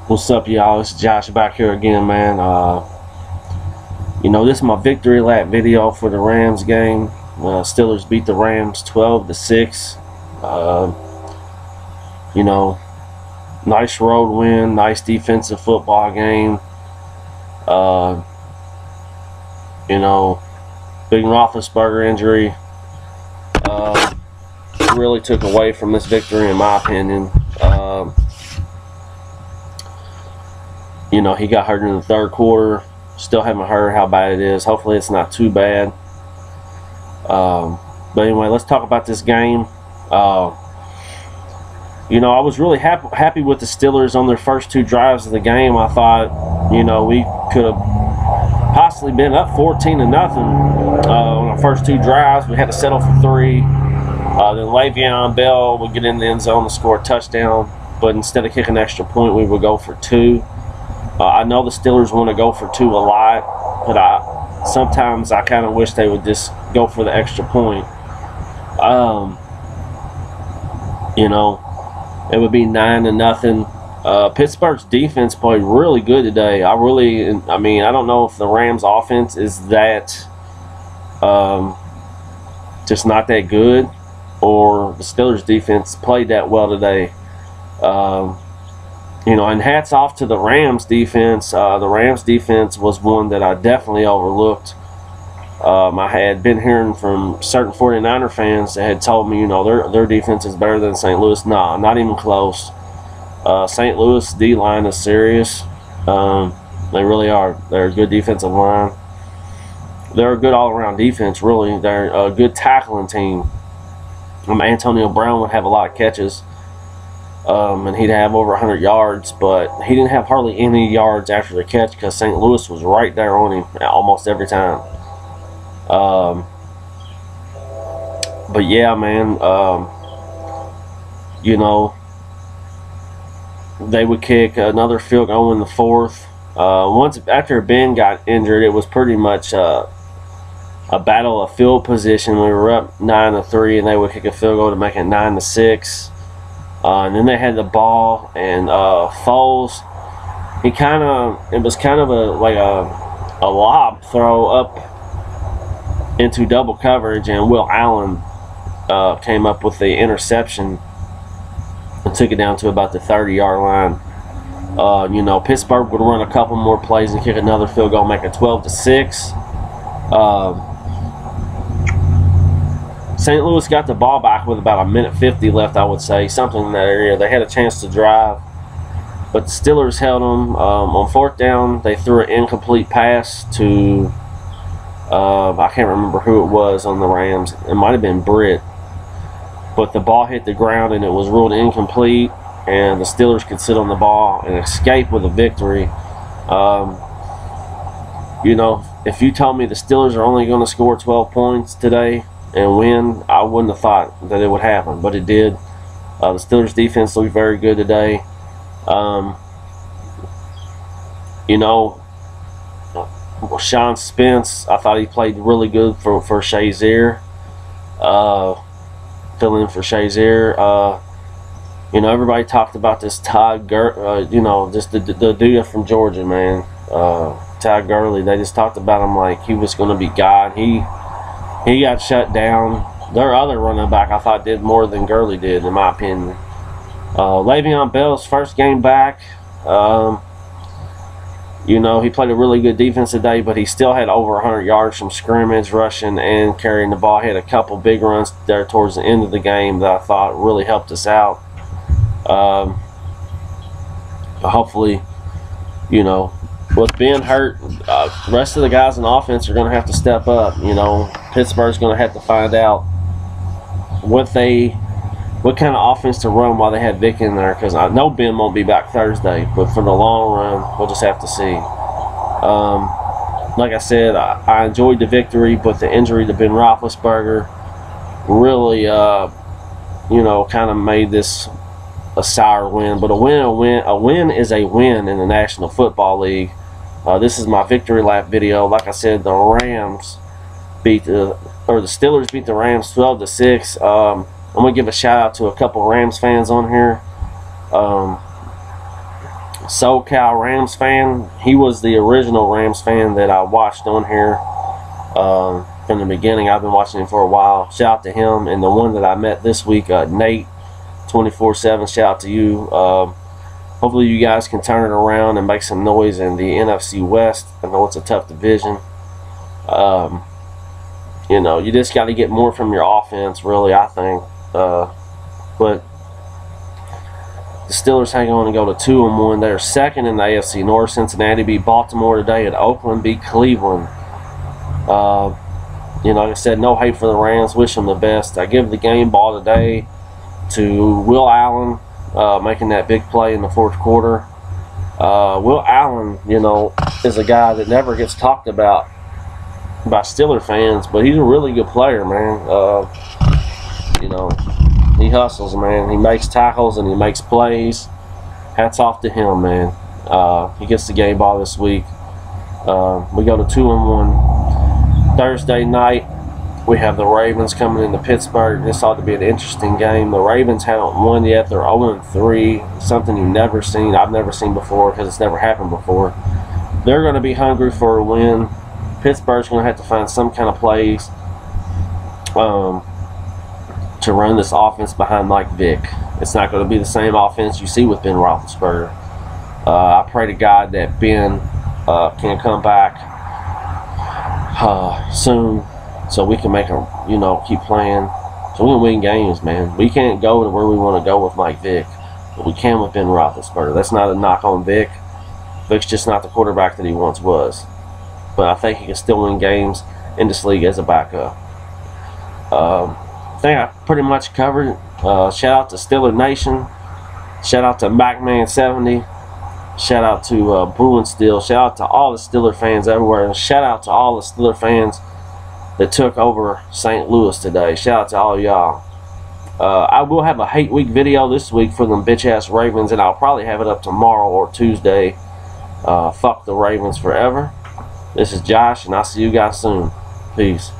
What's up, y'all? It's Josh back here again, man. This is my victory lap video for the Rams game. Steelers beat the Rams 12-6. Nice road win, nice defensive football game. Big Roethlisberger injury really took away from this victory, in my opinion. He got hurt in the third quarter. Still haven't heard how bad it is. Hopefully it's not too bad. But anyway, let's talk about this game. I was really happy with the Steelers on their first two drives of the game. I thought, we could have possibly been up 14-0 on our first two drives. We had to settle for 3. Then Le'Veon Bell would get in the end zone to score a touchdown. But instead of kicking an extra point, we would go for 2. I know the Steelers want to go for 2 a lot, but sometimes I kind of wish they would just go for the extra point. It would be 9-0. Pittsburgh's defense played really good today. I don't know if the Rams' offense is that just not that good, or the Steelers' defense played that well today. And hats off to the Rams defense. The Rams defense was one that I definitely overlooked. I had been hearing from certain 49er fans that had told me, their defense is better than St. Louis. Nah, not even close. St. Louis D-line is serious. They really are. They're a good defensive line. They're a good all-around defense, really. They're a good tackling team. Antonio Brown would have a lot of catches. And he'd have over 100 yards, but he didn't have hardly any yards after the catch because St. Louis was right there on him almost every time. But yeah, man, they would kick another field goal in the fourth. Once after Ben got injured, it was pretty much a battle of field position. We were up 9-3, and they would kick a field goal to make it 9-6. And then they had the ball, and Foles, it was kind of a lob throw up into double coverage, and Will Allen came up with the interception and took it down to about the 30-yard line. Pittsburgh would run a couple more plays and kick another field goal, make it 12-6. St. Louis got the ball back with about 1:50 left, I would say, something in that area. They had a chance to drive, but the Steelers held them. On fourth down, they threw an incomplete pass to, I can't remember who it was on the Rams. It might have been Britt, but the ball hit the ground and it was ruled incomplete, and the Steelers could sit on the ball and escape with a victory. If you told me the Steelers are only going to score 12 points today and win, I wouldn't have thought that it would happen, but it did. The Steelers defense looked very good today. Sean Spence, I thought he played really good for Shazier. Fill in for Shazier. Everybody talked about this Todd just the dude from Georgia, man. Todd Gurley. They just talked about him like he was going to be God. He got shut down. Their other running back, I thought, did more than Gurley did, in my opinion. Le'Veon Bell's first game back. He played a really good defense today, but he still had over 100 yards from scrimmage, rushing, and carrying the ball. He had a couple big runs there towards the end of the game that I thought really helped us out. Hopefully, with being hurt, the rest of the guys in offense are going to have to step up. Pittsburgh's going to have to find out what kind of offense to run while they have Vic in there, because I know Ben won't be back Thursday, but for the long run, we'll just have to see. Like I said, I enjoyed the victory, but the injury to Ben Roethlisberger really, kind of made this a sour win. But a win is a win in the National Football League. This is my victory lap video. Like I said, the Steelers beat the Rams 12-6. I'm gonna give a shout out to a couple Rams fans on here. SoCal Rams fan. He was the original Rams fan that I watched on here from the beginning. I've been watching him for a while. Shout out to him. And the one that I met this week, Nate 24/7. Shout out to you. Hopefully you guys can turn it around and make some noise in the NFC West. I know it's a tough division. You know, you just got to get more from your offense, really, I think. But the Steelers hang on and go to 2-1. They're second in the AFC North. Cincinnati beat Baltimore today, and Oakland beat Cleveland. You know, like I said, no hate for the Rams. Wish them the best. I give the game ball today to Will Allen, making that big play in the fourth quarter. Will Allen, you know, is a guy that never gets talked about by Steeler fans, but he's a really good player, man. You know, he hustles, man. He makes tackles and he makes plays. Hats off to him, man. He gets the game ball this week. We go to 2-1. Thursday night, we have the Ravens coming into Pittsburgh. This ought to be an interesting game. The Ravens haven't won yet. They're 0-3, something you've never seen. I've never seen before because it's never happened before. They're going to be hungry for a win. Pittsburgh's going to have to find some kind of plays to run this offense behind Mike Vick. It's not going to be the same offense you see with Ben Roethlisberger. I pray to God that Ben can come back soon, so we can make him, you know, keep playing, so we can win games, man. We can't go to where we want to go with Mike Vick, but we can with Ben Roethlisberger. That's not a knock on Vick. Vick's just not the quarterback that he once was. But I think he can still win games in this league as a backup. I think I pretty much covered it. Shout out to Steeler Nation. Shout out to MacMan70. Shout out to Bruin Steel. Shout out to all the Steeler fans everywhere. And shout out to all the Steeler fans that took over St. Louis today. Shout out to all y'all. I will have a hate week video this week for them bitch-ass Ravens, and I'll probably have it up tomorrow or Tuesday. Fuck the Ravens forever. This is Josh, and I'll see you guys soon. Peace.